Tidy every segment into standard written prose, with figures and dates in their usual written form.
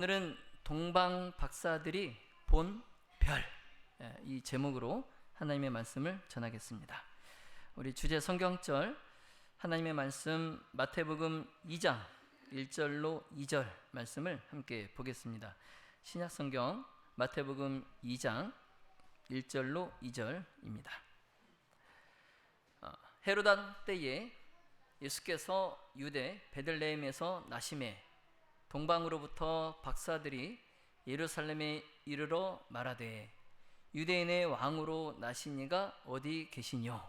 오늘은 동방 박사들이 본 별, 이 제목으로 하나님의 말씀을 전하겠습니다. 우리 주제 성경절 하나님의 말씀 마태복음 2장 1절로 2절 말씀을 함께 보겠습니다. 신약성경 마태복음 2장 1절로 2절입니다. 헤로다 때에 예수께서 유대 베들레헴에서 나심에 동방으로부터 박사들이 예루살렘에 이르러 말하되 유대인의 왕으로 나신 이가 어디 계시뇨?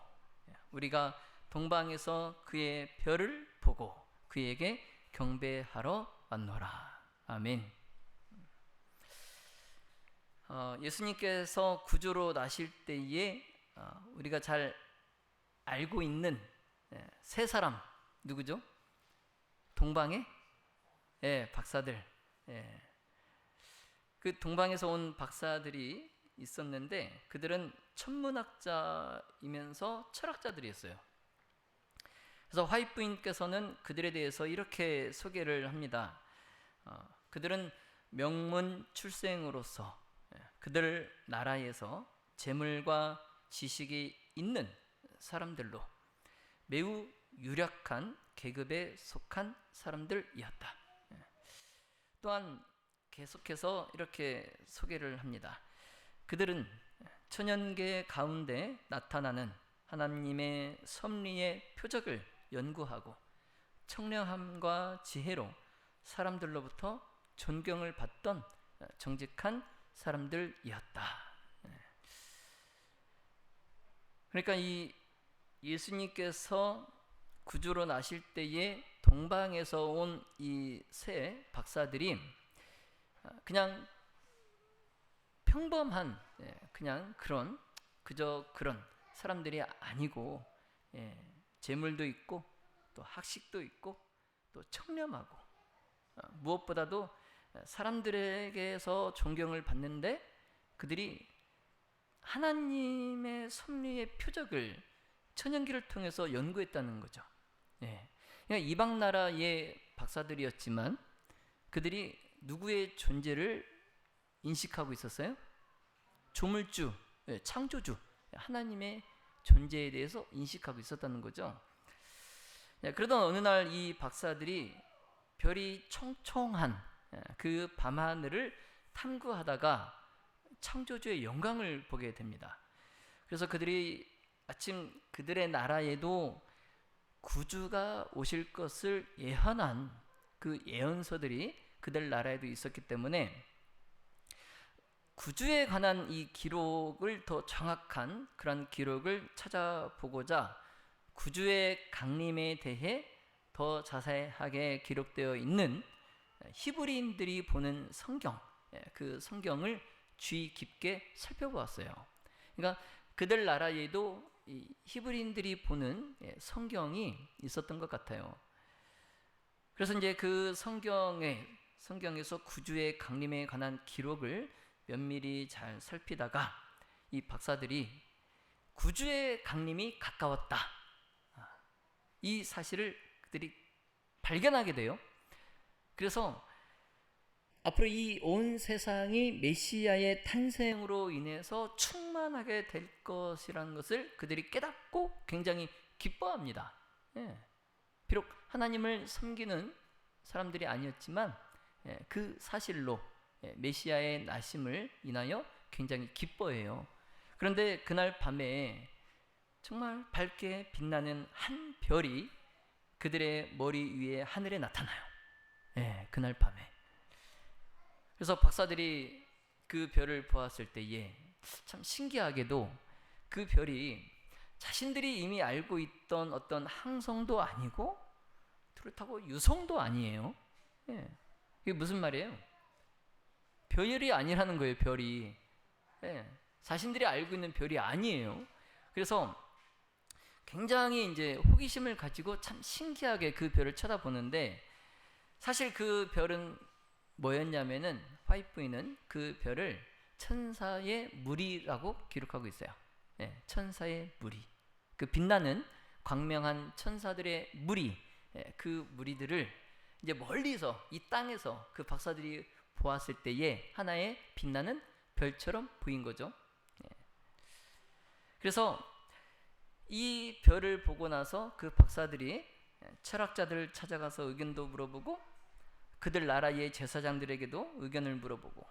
우리가 동방에서 그의 별을 보고 그에게 경배하러 왔노라. 아멘. 예수님께서 구주로 나실 때에 우리가 잘 알고 있는 세 사람 누구죠? 동방의 박사들. 그 동방에서 온 박사들이 있었는데 그들은 천문학자이면서 철학자들이었어요. 그래서 화이트 부인께서는 그들에 대해서 이렇게 소개를 합니다. 그들은 명문 출생으로서 그들 나라에서 재물과 지식이 있는 사람들로 매우 유력한 계급에 속한 사람들이었다. 또한 계속해서 이렇게 소개를 합니다. 그들은 천연계 가운데 나타나는 하나님의 섭리의 표적을 연구하고 청량함과 지혜로 사람들로부터 존경을 받던 정직한 사람들이었다. 그러니까 이 예수님께서 구주로 나실 때에 동방에서 온 이 세 박사들이 그냥 평범한 그냥 그저 그런 사람들이 아니고 재물도 있고 또 학식도 있고 또 청렴하고 무엇보다도 사람들에게서 존경을 받는데 그들이 하나님의 섭리의 표적을 천연기를 통해서 연구했다는 거죠. 그러니까 이방 나라의 박사들이었지만 그들이 누구의 존재를 인식하고 있었어요? 조물주, 창조주, 하나님의 존재에 대해서 인식하고 있었다는 거죠. 그러던 어느 날 이 박사들이 별이 총총한 그 밤하늘을 탐구하다가 창조주의 영광을 보게 됩니다. 그래서 그들이 마침 그들의 나라에도 구주가 오실 것을 예언한 그 예언서들이 그들 나라에도 있었기 때문에 구주에 관한 이 기록을 더 정확한 그런 기록을 찾아보고자 구주의 강림에 대해 더 자세하게 기록되어 있는 히브리인들이 보는 성경, 그 성경을 주의 깊게 살펴보았어요. 그러니까 그들 나라에도 이 히브리인들이 보는 성경이 있었던 것 같아요. 그래서 이제 그 성경에서 구주의 강림에 관한 기록을 면밀히 잘 살피다가 이 박사들이 구주의 강림이 가까웠다, 이 사실을 그들이 발견하게 돼요. 그래서 앞으로 이 온 세상이 메시아의 탄생으로 인해서 충만하게 될 것이라는 것을 그들이 깨닫고 굉장히 기뻐합니다. 비록 하나님을 섬기는 사람들이 아니었지만 그 사실로 메시아의 나심을 인하여 굉장히 기뻐해요. 그런데 그날 밤에 정말 밝게 빛나는 한 별이 그들의 머리 위에 하늘에 나타나요. 그날 밤에. 그래서 박사들이 그 별을 보았을 때에 참 신기하게도 그 별이 자신들이 이미 알고 있던 어떤 항성도 아니고 그렇다고 유성도 아니에요. 이게 무슨 말이에요? 별이 아니라는 거예요. 별이 자신들이 알고 있는 별이 아니에요. 그래서 굉장히 이제 호기심을 가지고 참 신기하게 그 별을 쳐다보는데 사실 그 별은 뭐였냐면은 화이트 부인은 그 별을 천사의 무리라고 기록하고 있어요. 천사의 무리, 그 빛나는 광명한 천사들의 무리, 그 무리들을 이제 멀리서 이 땅에서 그 박사들이 보았을 때에 하나의 빛나는 별처럼 보인 거죠. 그래서 이 별을 보고 나서 그 박사들이 철학자들을 찾아가서 의견도 물어보고 그들 나라의 제사장들에게도 의견을 물어보고,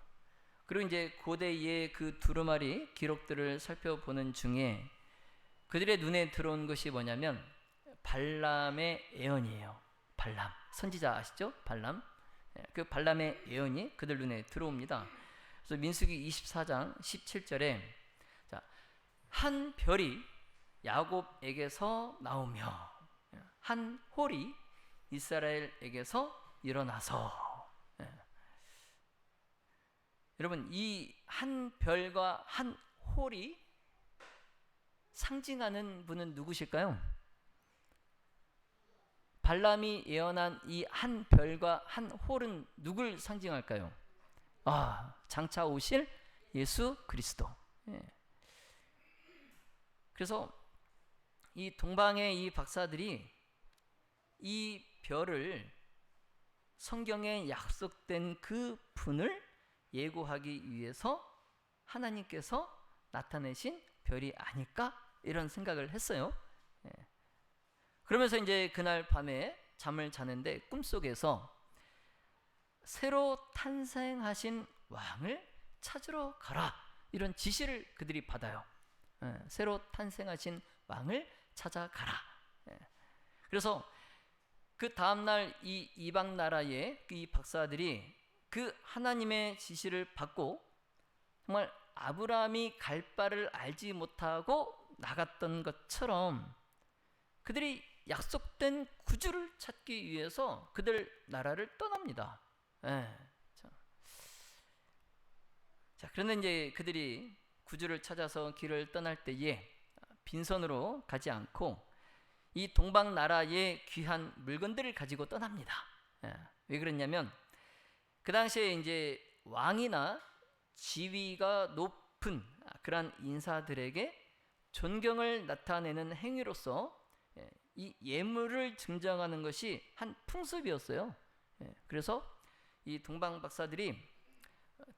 그리고 이제 고대의 그 두루마리 기록들을 살펴보는 중에 그들의 눈에 들어온 것이 뭐냐면 발람의 예언이에요. 발람, 선지자 아시죠? 발람. 그 발람의 예언이 그들 눈에 들어옵니다. 그래서 민수기 24장 17절에 한 별이 야곱에게서 나오며 한 홀이 이스라엘에게서 일어나서. 여러분, 이 한 별과 한 홀이 상징하는 분은 누구실까요? 발람이 예언한 이 한 별과 한 홀은 누굴 상징할까요? 장차 오실 예수 그리스도. 그래서 이 동방의 이 박사들이 이 별을 성경에 약속된 그 분을 예고하기 위해서 하나님께서 나타내신 별이 아닐까, 이런 생각을 했어요. 그러면서 이제 그날 밤에 잠을 자는데 꿈속에서 새로 탄생하신 왕을 찾으러 가라, 이런 지시를 그들이 받아요. 새로 탄생하신 왕을 찾아가라. 그래서 그 다음날 이 이방 나라의 이 박사들이 그 하나님의 지시를 받고 정말 아브라함이 갈 바를 알지 못하고 나갔던 것처럼 그들이 약속된 구주를 찾기 위해서 그들 나라를 떠납니다. 자, 그런데 이제 그들이 구주를 찾아서 길을 떠날 때에 빈손으로 가지 않고 이 동방 나라의 귀한 물건들을 가지고 떠납니다. 왜 그랬냐면 그 당시에 이제 왕이나 지위가 높은 그러한 인사들에게 존경을 나타내는 행위로서 이 예물을 증정하는 것이 한 풍습이었어요. 그래서 이 동방 박사들이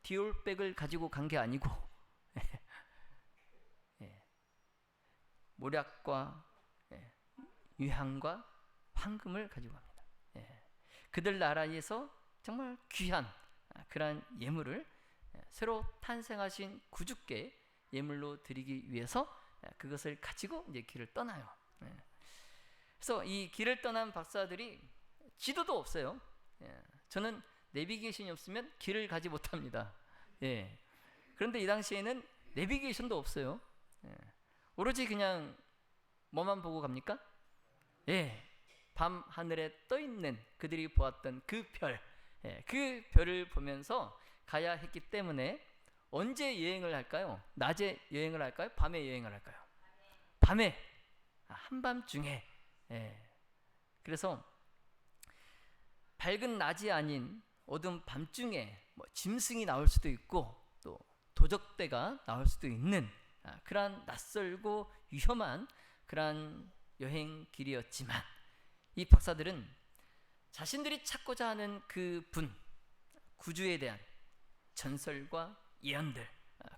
디올백을 가지고 간 게 아니고 모략과 유향과 황금을 가지고 갑니다. 그들 나라에서 정말 귀한 그러한 예물을 새로 탄생하신 구주께 예물로 드리기 위해서 그것을 가지고 이제 길을 떠나요. 그래서 이 길을 떠난 박사들이 지도도 없어요. 저는 내비게이션이 없으면 길을 가지 못합니다. 그런데 이 당시에는 내비게이션도 없어요. 오로지 그냥 뭐만 보고 갑니까? 밤 하늘에 떠 있는 그들이 보았던 그 별, 그 별을 보면서 가야 했기 때문에 언제 여행을 할까요? 낮에 여행을 할까요? 밤에 여행을 할까요? 밤에, 한밤중에. 그래서 밝은 낮이 아닌 어두운 밤중에 짐승이 나올 수도 있고 또 도적대가 나올 수도 있는 그러한 낯설고 위험한 그러한 여행 길이었지만 이 박사들은 자신들이 찾고자 하는 그 분, 구주에 대한 전설과 예언들,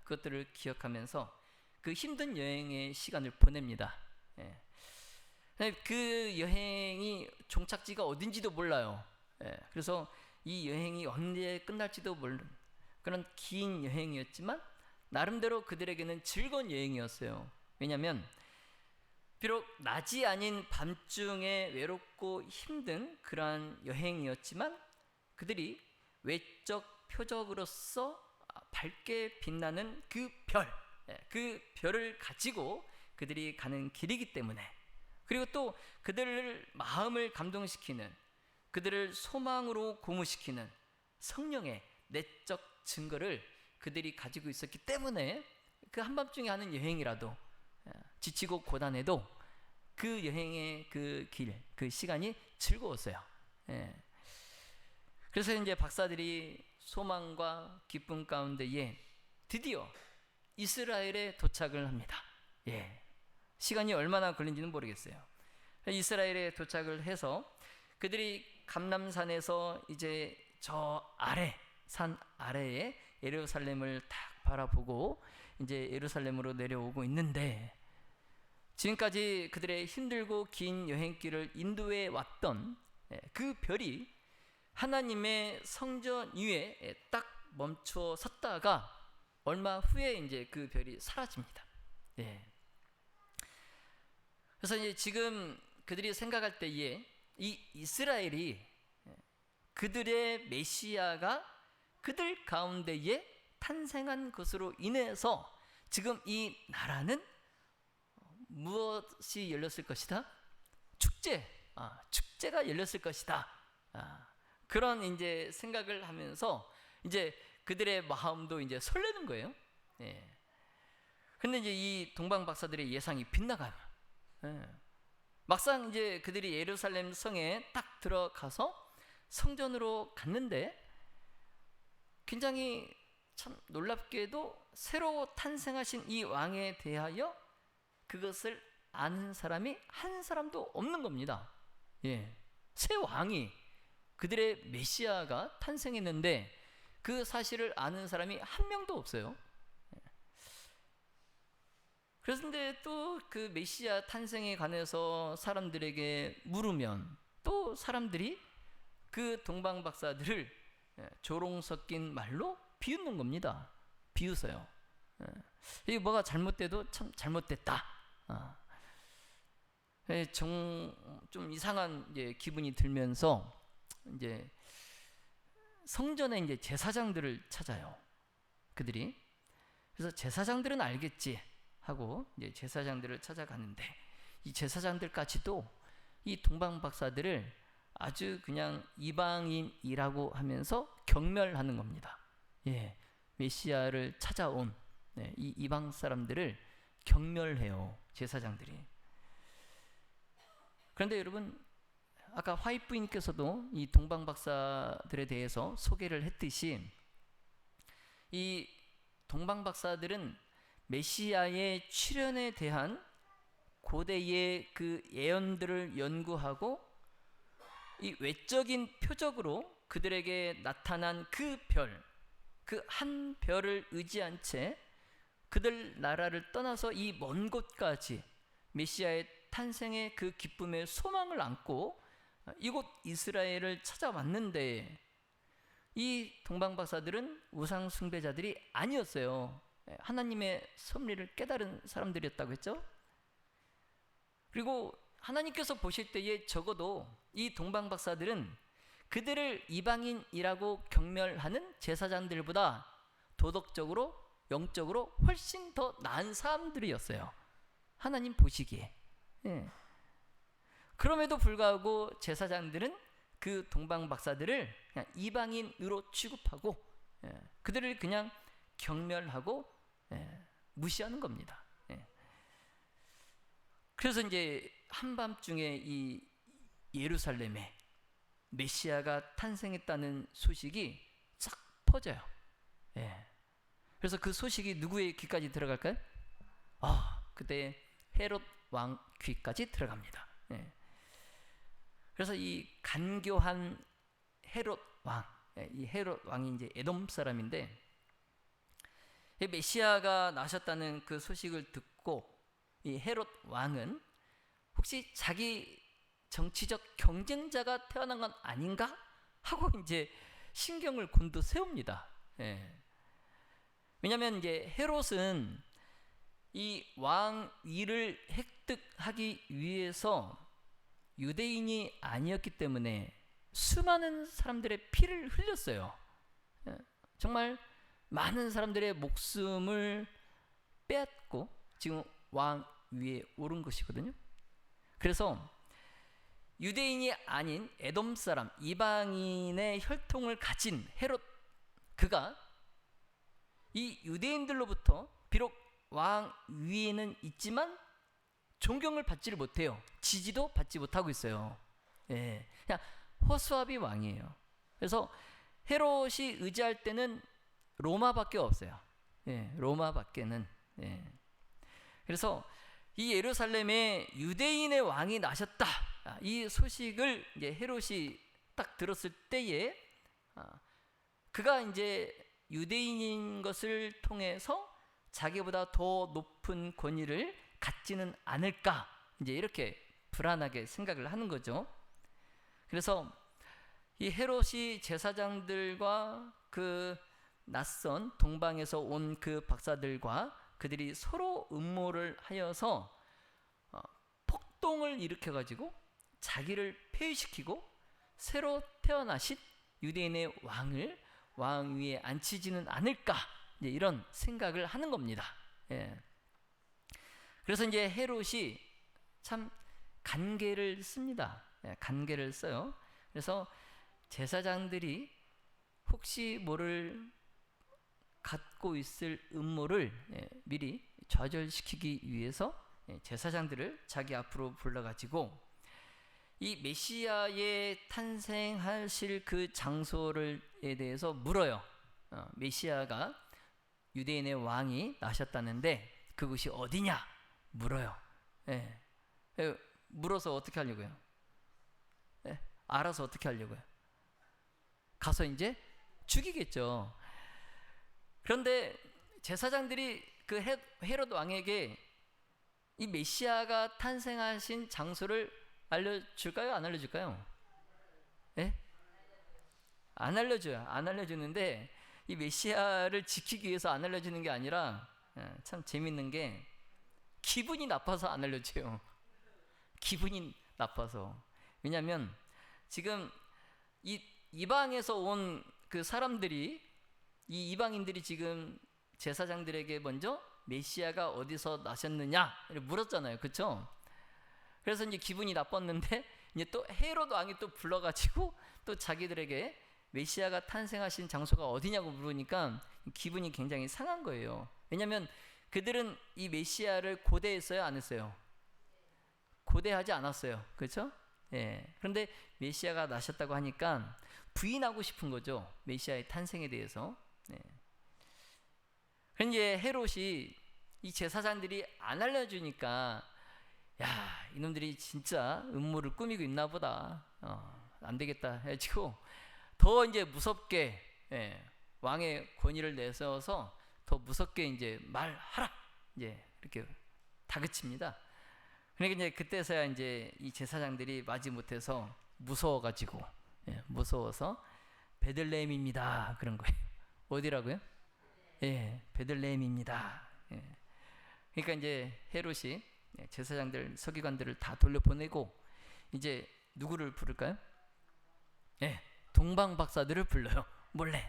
그것들을 기억하면서 그 힘든 여행의 시간을 보냅니다. 그 여행이 종착지가 어딘지도 몰라요. 그래서 이 여행이 언제 끝날지도 모르는 그런 긴 여행이었지만 나름대로 그들에게는 즐거운 여행이었어요. 왜냐하면 비록 낮이 아닌 밤중에 외롭고 힘든 그러한 여행이었지만 그들이 외적 표적으로서 밝게 빛나는 그 별을 가지고 그들이 가는 길이기 때문에, 그리고 또 그들을 마음을 감동시키는, 그들을 소망으로 고무시키는 성령의 내적 증거를 그들이 가지고 있었기 때문에 그 한밤중에 하는 여행이라도 지치고 고단해도 그 여행의 그 길, 그 시간이 즐거웠어요. 그래서 이제 박사들이 소망과 기쁨 가운데에 드디어 이스라엘에 도착을 합니다. 시간이 얼마나 걸린지는 모르겠어요. 이스라엘에 도착을 해서 그들이 감람산에서 이제 저 아래 산 아래에 예루살렘을 딱 바라보고 이제 예루살렘으로 내려오고 있는데, 지금까지 그들의 힘들고 긴 여행길을 인도해 왔던 그 별이 하나님의 성전 위에 딱 멈춰 섰다가 얼마 후에 이제 그 별이 사라집니다. 그래서 이제 지금 그들이 생각할 때에 이 이스라엘이 그들의 메시아가 그들 가운데에 탄생한 것으로 인해서 지금 이 나라는 무엇이 열렸을 것이다? 축제가 열렸을 것이다. 그런 이제 생각을 하면서 이제 그들의 마음도 이제 설레는 거예요. 근데 이제 이 동방 박사들의 예상이 빗나가요. 막상 이제 그들이 예루살렘 성에 딱 들어가서 성전으로 갔는데, 굉장히 참 놀랍게도 새로 탄생하신 이 왕에 대하여 그것을 아는 사람이 한 사람도 없는 겁니다. 새 왕이, 그들의 메시아가 탄생했는데 그 사실을 아는 사람이 한 명도 없어요. 그런데 또 그 메시아 탄생에 관해서 사람들에게 물으면 또 사람들이 그 동방 박사들을 조롱 섞인 말로 비웃는 겁니다. 비웃어요. 이게 뭐가 잘못돼도 참 잘못됐다. 좀 이상한 이제 기분이 들면서 이제 성전에 이제 제사장들을 찾아요. 그들이. 그래서 제사장들은 알겠지 하고 이제 제사장들을 찾아가는데, 이 제사장들까지도 이 동방 박사들을 아주 그냥 이방인이라고 하면서 경멸하는 겁니다. 메시아를 찾아온 이 이방 사람들을 경멸해요, 제사장들이. 그런데 여러분, 아까 화이트 부인께서도 이 동방 박사들에 대해서 소개를 했듯이, 이 동방 박사들은 메시아의 출현에 대한 고대의 그 예언들을 연구하고 이 외적인 표적으로 그들에게 나타난 그 별, 그 한 별을 의지한 채 그들 나라를 떠나서 이 먼 곳까지 메시아의 탄생의 그 기쁨의 소망을 안고 이곳 이스라엘을 찾아왔는데, 이 동방 박사들은 우상 숭배자들이 아니었어요. 하나님의 섭리를 깨달은 사람들이었다고 했죠. 그리고 하나님께서 보실 때에 적어도 이 동방 박사들은 그들을 이방인이라고 경멸하는 제사장들보다 도덕적으로, 영적으로 훨씬 더 나은 사람들이었어요, 하나님 보시기에. 그럼에도 불구하고 제사장들은 그 동방 박사들을 그냥 이방인으로 취급하고 그들을 그냥 경멸하고 무시하는 겁니다. 그래서 이제 한밤중에 이 예루살렘에 메시아가 탄생했다는 소식이 싹 퍼져요. 그래서 그 소식이 누구의 귀까지 들어갈까요? 그때 헤롯 왕 귀까지 들어갑니다. 그래서 이 간교한 헤롯 왕, 이 헤롯 왕이 이제 에돔 사람인데, 메시아가 나셨다는 그 소식을 듣고 이 헤롯 왕은 혹시 자기 정치적 경쟁자가 태어난 건 아닌가 하고 이제 신경을 곤두 세웁니다. 왜냐하면 이제 헤롯은 이 왕위를 획득하기 위해서 유대인이 아니었기 때문에 수많은 사람들의 피를 흘렸어요. 정말 많은 사람들의 목숨을 빼앗고 지금 왕위에 오른 것이거든요. 그래서 유대인이 아닌 에돔 사람, 이방인의 혈통을 가진 헤롯, 그가 이 유대인들로부터 비록 왕위에는 있지만 존경을 받지를 못해요. 지지도 받지 못하고 있어요. 그냥 호수아비 왕이에요. 그래서 헤롯이 의지할 때는 로마밖에 없어요. 로마밖에는. 그래서 이 예루살렘에 유대인의 왕이 나셨다, 이 소식을 이제 헤롯이 딱 들었을 때에 그가 이제 유대인인 것을 통해서 자기보다 더 높은 권위를 갖지는 않을까, 이제 이렇게 불안하게 생각을 하는 거죠. 그래서 이 헤롯이 제사장들과 그 낯선 동방에서 온 그 박사들과 그들이 서로 음모를 하여서 폭동을 일으켜 가지고 자기를 폐위시키고 새로 태어나신 유대인의 왕을 왕 위에 앉히지는 않을까, 이제 이런 생각을 하는 겁니다. 예. 그래서 이제 헤롯이 참 간계를 씁니다. 예, 간계를 써요. 그래서 제사장들이 혹시 모를 갖고 있을 음모를 미리 좌절시키기 위해서 제사장들을 자기 앞으로 불러가지고 이 메시아의 탄생하실 그 장소에 대해서 물어요. 메시아가 유대인의 왕이 나셨다는데 그곳이 어디냐 물어요. 예. 물어서 어떻게 하려고요? 예. 알아서 어떻게 하려고요? 가서 이제 죽이겠죠. 그런데 제사장들이 그 헤롯 왕에게 이 메시아가 탄생하신 장소를 알려줄까요? 안 알려줄까요? 예? 안 알려줘요. 안 알려주는데 이 메시아를 지키기 위해서 안 알려주는 게 아니라 참 재밌는 게 기분이 나빠서 안 알려줘요. 기분이 나빠서. 왜냐하면 지금 이 이방에서 온 그 사람들이, 이 이방인들이 지금 제사장들에게 먼저 메시아가 어디서 나셨느냐 물었잖아요. 그렇죠? 그래서 이제 기분이 나빴는데 이제 또 헤롯 왕이 또 불러가지고 또 자기들에게 메시아가 탄생하신 장소가 어디냐고 물으니까 기분이 굉장히 상한 거예요. 왜냐하면 그들은 이 메시아를 고대했어요, 안 했어요? 고대하지 않았어요. 그렇죠? 예. 그런데 메시아가 나셨다고 하니까 부인하고 싶은 거죠. 메시아의 탄생에 대해서. 예. 그런데 헤롯이 이 제사장들이 안 알려주니까 야, 이놈들이 진짜 음모를 꾸미고 있나 보다. 안 되겠다 해가지고 더 이제 무섭게 왕의 권위를 내세워서 더 무섭게 이제 말하라, 이제 이렇게 다그칩니다. 그러니까 이제 그때서야 이제 이 제사장들이 마지못해서 무서워가지고 무서워서 베들레헴입니다 그런 거예요. 어디라고요? 예, 베들레헴입니다. 예. 그러니까 이제 헤롯이 제사장들, 서기관들을 다 돌려보내고 이제 누구를 부를까요? 예, 동방 박사들을 불러요. 몰래.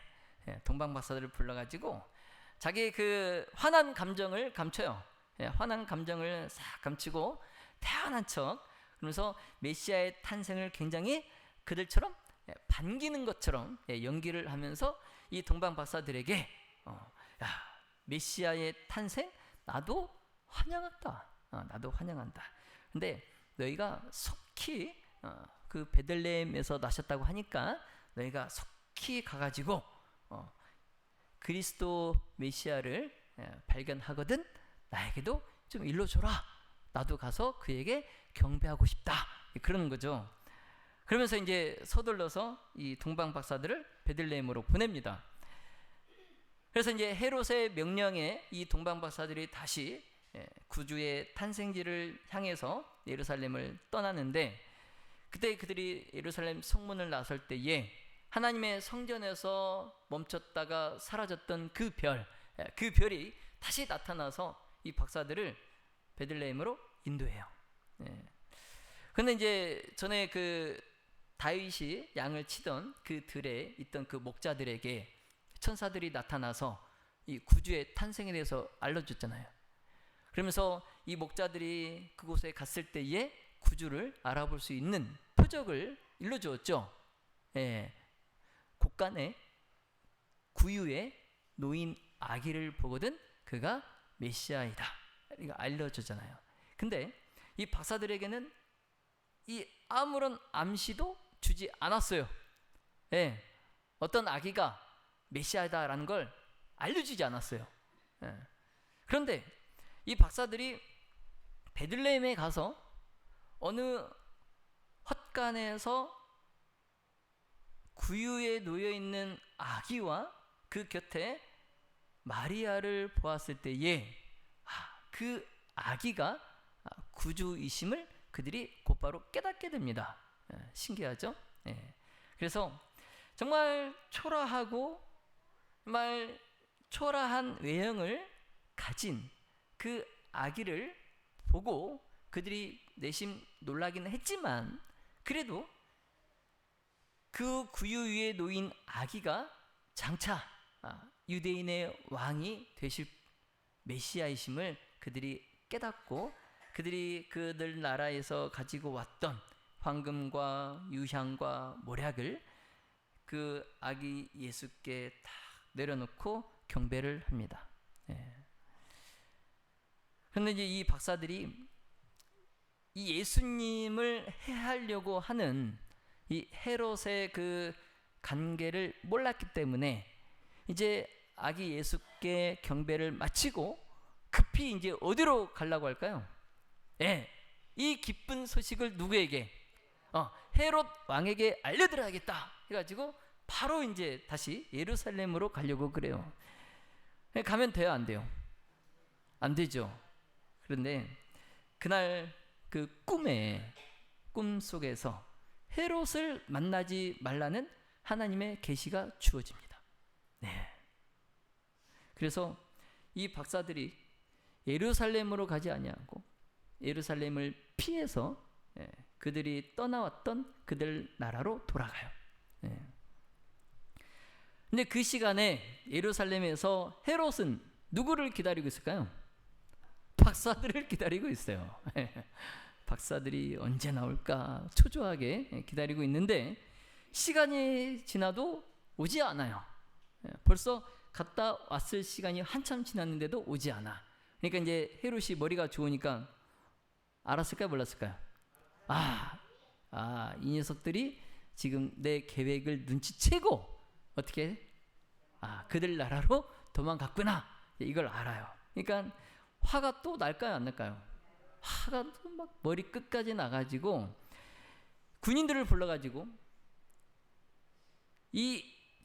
예, 동방 박사들을 불러가지고 자기 그 화난 감정을 감춰요. 예, 화난 감정을 싹 감추고 태어난 척, 그러면서 메시아의 탄생을 굉장히 그들처럼 반기는 것처럼 연기를 하면서 이 동방 박사들에게 야, 메시아의 탄생 나도 환영한다. 나도 환영한다. 근데 너희가 속히 그 베들레헴에서 나셨다고 하니까 너희가 속히 가가지고 그리스도 메시아를 발견하거든 나에게도 좀 일러줘라. 나도 가서 그에게 경배하고 싶다. 그러는 거죠. 그러면서 이제 서둘러서 이 동방 박사들을 베들레헴으로 보냅니다. 그래서 이제 헤롯의 명령에 이 동방 박사들이 다시 구주의 탄생지를 향해서 예루살렘을 떠나는데, 그때 그들이 예루살렘 성문을 나설 때에 하나님의 성전에서 멈췄다가 사라졌던 그 별이 다시 나타나서 이 박사들을 베들레헴으로 인도해요. 그런데 이제 전에 그 다윗이 양을 치던 그 들에 있던 그 목자들에게 천사들이 나타나서 이 구주의 탄생에 대해서 알려줬잖아요. 그러면서 이 목자들이 그곳에 갔을 때에 구주를 알아볼 수 있는 표적을 일러주었죠. 곳간에 구유에 놓인 아기를 보거든 그가 메시아이다. 이거 알려주잖아요. 근데 이 박사들에게는 이 아무런 암시도 주지 않았어요. 어떤 아기가 메시아다라는 걸 알려주지 않았어요. 그런데 이 박사들이 베들레헴에 가서 어느 헛간에서 구유에 놓여 있는 아기와 그 곁에 마리아를 보았을 때에 그 아기가 구주이심을 그들이 곧바로 깨닫게 됩니다. 신기하죠? 그래서 정말 초라하고 정말 초라한 외형을 가진 그 아기를 보고 그들이 내심 놀라기는 했지만, 그래도 그 구유 위에 놓인 아기가 장차 유대인의 왕이 되실 메시아이심을 그들이 깨닫고, 그들이 그들 나라에서 가지고 왔던 황금과 유향과 몰약을 그 아기 예수께 다 내려놓고 경배를 합니다. 그런데 이제 이 박사들이 이 예수님을 해하려고 하는 이 헤롯의 그 관계를 몰랐기 때문에 이제 아기 예수께 경배를 마치고 급히 이제 어디로 가려고 할까요? 이 기쁜 소식을 누구에게? 헤롯 왕에게 알려드려야겠다 해가지고 바로 이제 다시 예루살렘으로 가려고 그래요. 가면 돼요, 안 돼요? 안 되죠. 그런데 그날 그 꿈 속에서 헤롯을 만나지 말라는 하나님의 계시가 주어집니다. 그래서 이 박사들이 예루살렘으로 가지 아니하고 예루살렘을 피해서 그들이 떠나왔던 그들 나라로 돌아가요. 근데 그 시간에 예루살렘에서 헤롯은 누구를 기다리고 있을까요? 박사들을 기다리고 있어요. 박사들이 언제 나올까 초조하게 기다리고 있는데 시간이 지나도 오지 않아요. 벌써 갔다 왔을 시간이 한참 지났는데도 오지 않아. 그러니까 이제 헤롯이 머리가 좋으니까 알았을까요, 몰랐을까요? 이 녀석들이 지금 내 계획을 눈치채고 어떻게 그들 나라로 도망갔구나, 이걸 알아요. 그러니까 화가 또 날까요, 안 날까요? 화가 또 막 머리 끝까지 나가지고 군인들을 불러가지고 이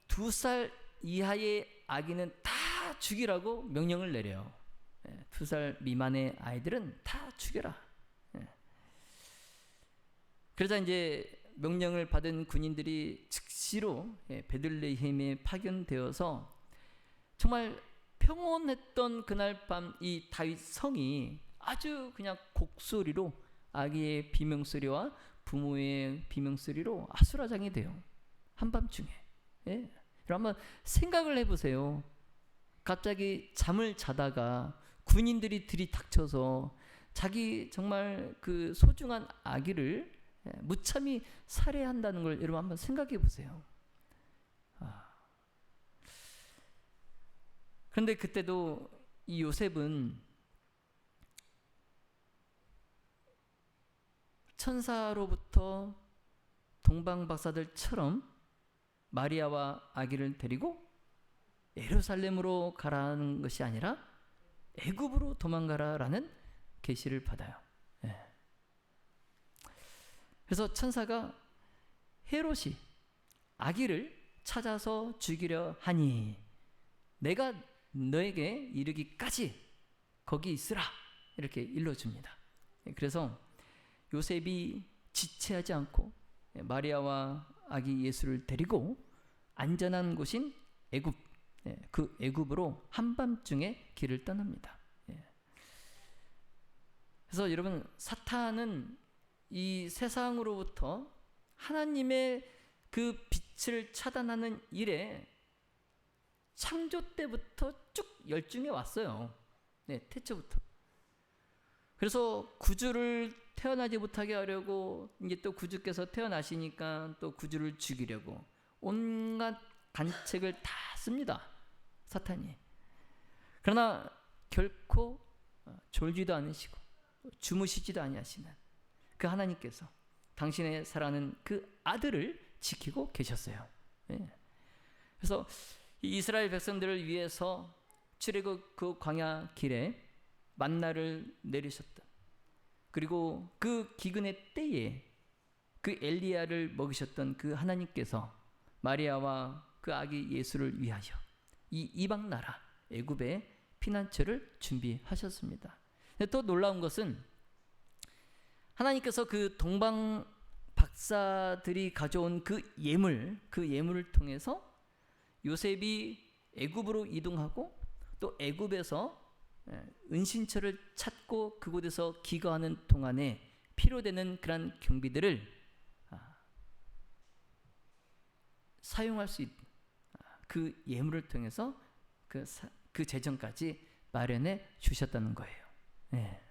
2살 이하의 아기는 다 죽이라고 명령을 내려요. 2살 미만의 아이들은 다 죽여라. 그러자 이제 명령을 받은 군인들이 즉시로 베들레헴에 파견되어서 정말 평온했던 그날 밤 이 다윗 성이 아주 그냥 곡소리로, 아기의 비명소리와 부모의 비명소리로 아수라장이 돼요. 한밤중에. 여러분 한번 생각을 해보세요. 갑자기 잠을 자다가 군인들이 들이닥쳐서 자기 정말 그 소중한 아기를 무참히 살해한다는 걸 여러분 한번 생각해 보세요. 그런데 그때도 이 요셉은 천사로부터 동방박사들처럼 마리아와 아기를 데리고 예루살렘으로 가라는 것이 아니라 애굽으로 도망가라라는 계시를 받아요. 그래서 천사가 헤롯이 아기를 찾아서 죽이려 하니 내가 너에게 이르기까지 거기 있으라, 이렇게 일러줍니다. 그래서 요셉이 지체하지 않고 마리아와 아기 예수를 데리고 안전한 곳인 애굽, 그 애굽으로 한밤중에 길을 떠납니다. 그래서 여러분, 사탄은 이 세상으로부터 하나님의 그 빛을 차단하는 일에 창조 때부터 쭉 열중해 왔어요. 태초부터. 그래서 구주를 태어나지 못하게 하려고, 이제 또 구주께서 태어나시니까 또 구주를 죽이려고 온갖 간책을 다 씁니다, 사탄이. 그러나 결코 졸지도 않으시고 주무시지도 아니하시는 그 하나님께서 당신의 사랑하는 그 아들을 지키고 계셨어요. 그래서 이스라엘 백성들을 위해서 출애굽 그 광야 길에 만나를 내리셨던, 그리고 그 기근의 때에 그 엘리야를 먹이셨던 그 하나님께서 마리아와 그 아기 예수를 위하여 이 이방 나라 애굽의 피난처를 준비하셨습니다. 또 놀라운 것은 하나님께서 그 동방 박사들이 가져온 그 예물을 통해서 요셉이 애굽으로 이동하고 또 애굽에서 은신처를 찾고 그곳에서 기거하는 동안에 필요되는 그런 경비들을 사용할 수 있는 그 예물을 통해서 그 재정까지 마련해 주셨다는 거예요. 네.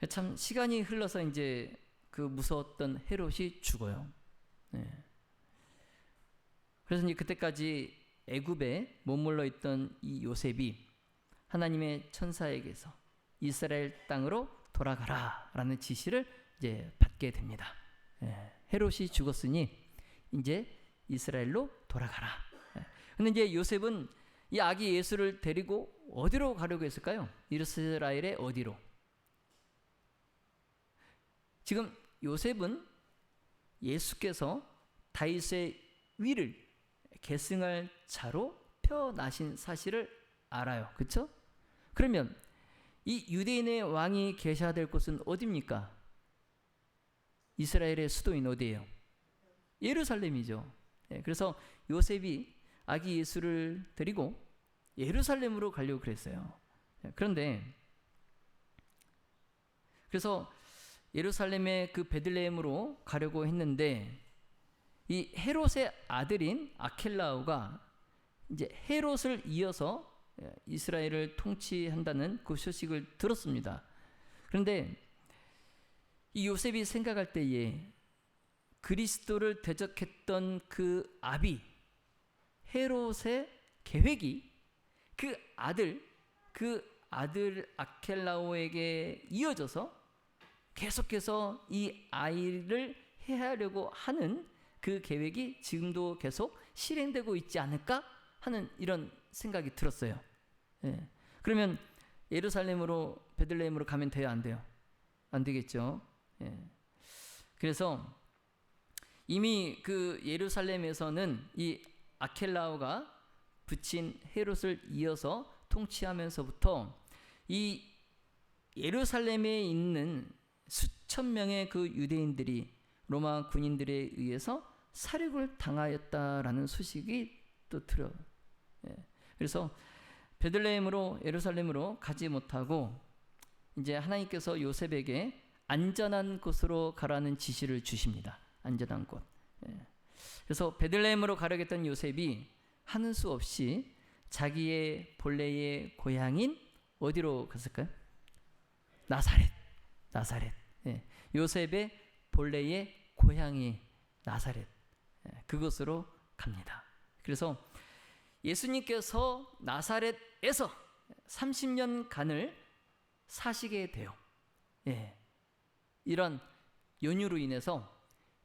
참 시간이 흘러서 이제 그 무서웠던 헤롯이 죽어요. 네. 그래서 이제 그때까지 애굽에 머물러 있던 이 요셉이 하나님의 천사에게서 이스라엘 땅으로 돌아가라라는 지시를 이제 받게 됩니다. 헤롯이 죽었으니 이제 이스라엘로 돌아가라. 근데 이제 요셉은 이 아기 예수를 데리고 어디로 가려고 했을까요? 이스라엘의 어디로? 지금 요셉은 예수께서 다윗의 위를 계승할 자로 펴나신 사실을 알아요. 그렇죠? 그러면 이 유대인의 왕이 계셔야 될 곳은 어디입니까? 이스라엘의 수도인 어디예요? 예루살렘이죠. 그래서 요셉이 아기 예수를 데리고 예루살렘으로 가려고 그랬어요. 그런데 그래서 예루살렘의 그 베들레헴으로 가려고 했는데 이 헤롯의 아들인 아켈라오가 이제 헤롯을 이어서 이스라엘을 통치한다는 그 소식을 들었습니다. 그런데 이 요셉이 생각할 때에 그리스도를 대적했던 그 아비 헤롯의 계획이 그 아들 아켈라오에게 이어져서 계속해서 이 아이를 해하려고 하는 그 계획이 지금도 계속 실행되고 있지 않을까 하는 이런 생각이 들었어요. 그러면 예루살렘으로 베들레헴으로 가면 돼요, 안 돼요? 안 되겠죠. 그래서 이미 그 예루살렘에서는 이 아켈라오가 붙인 헤롯을 이어서 통치하면서부터 이 예루살렘에 있는 수천 명의 그 유대인들이 로마 군인들에 의해서 살육을 당하였다라는 소식이 또 들어요. 그래서 베들레헴으로 예루살렘으로 가지 못하고 이제 하나님께서 요셉에게 안전한 곳으로 가라는 지시를 주십니다. 안전한 곳. 그래서 베들레헴으로 가려겠던 요셉이 하는 수 없이 자기의 본래의 고향인 어디로 갔을까요? 나사렛. 요셉의 본래의 고향이 나사렛. 그곳으로 갑니다. 그래서 예수님께서 나사렛에서 30년간을 사시게 돼요. 이런 연유로 인해서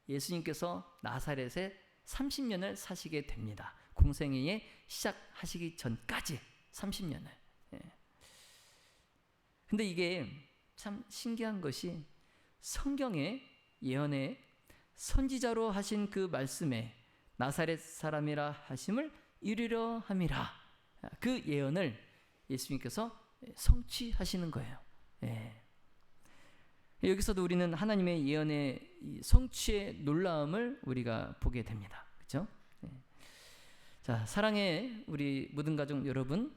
예수님께서 나사렛에 30년을 사시게 됩니다. 공생애에 시작하시기 전까지 30년을. 근데 이게 참 신기한 것이 성경의 예언에 선지자로 하신 그 말씀에 나사렛 사람이라 하심을 이루려 함이라. 그 예언을 예수님께서 성취하시는 거예요. 여기서도 우리는 하나님의 예언의 성취의 놀라움을 우리가 보게 됩니다. 그렇죠? 자, 사랑의 우리 모든 가족 여러분,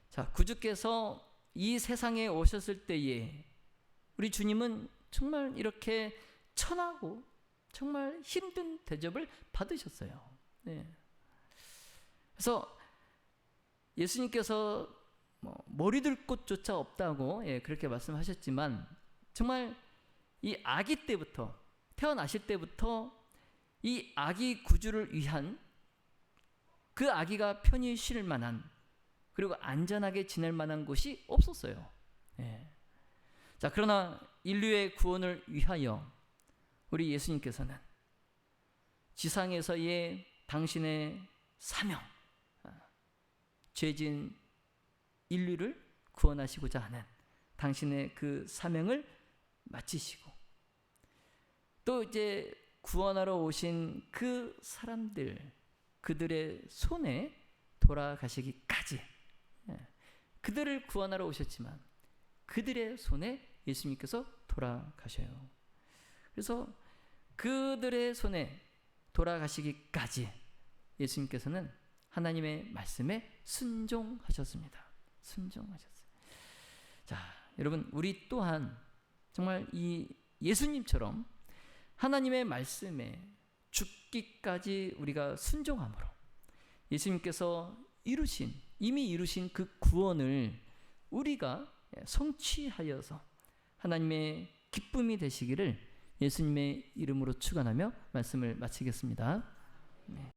자, 구주께서 이 세상에 오셨을 때에 우리 주님은 정말 이렇게 천하고 정말 힘든 대접을 받으셨어요. 그래서 예수님께서 머리 들 곳조차 없다고 그렇게 말씀하셨지만 정말 이 아기 때부터 태어나실 때부터 이 아기 구주를 위한 그 아기가 편히 쉴 만한 그리고 안전하게 지낼 만한 곳이 없었어요. 자, 그러나 인류의 구원을 위하여 우리 예수님께서는 지상에서의 당신의 사명, 죄진 인류를 구원하시고자 하는 당신의 그 사명을 마치시고 또 이제 구원하러 오신 그 사람들, 그들의 손에 돌아가시기까지, 그들을 구원하러 오셨지만 그들의 손에 예수님께서 돌아가셔요. 그래서 그들의 손에 돌아가시기까지 예수님께서는 하나님의 말씀에 순종하셨습니다. 순종하셨어요. 자, 여러분, 우리 또한 정말 이 예수님처럼 하나님의 말씀에 죽기까지 우리가 순종함으로 예수님께서 이미 이루신 그 구원을 우리가 성취하여서 하나님의 기쁨이 되시기를 예수님의 이름으로 축원하며 말씀을 마치겠습니다. 네.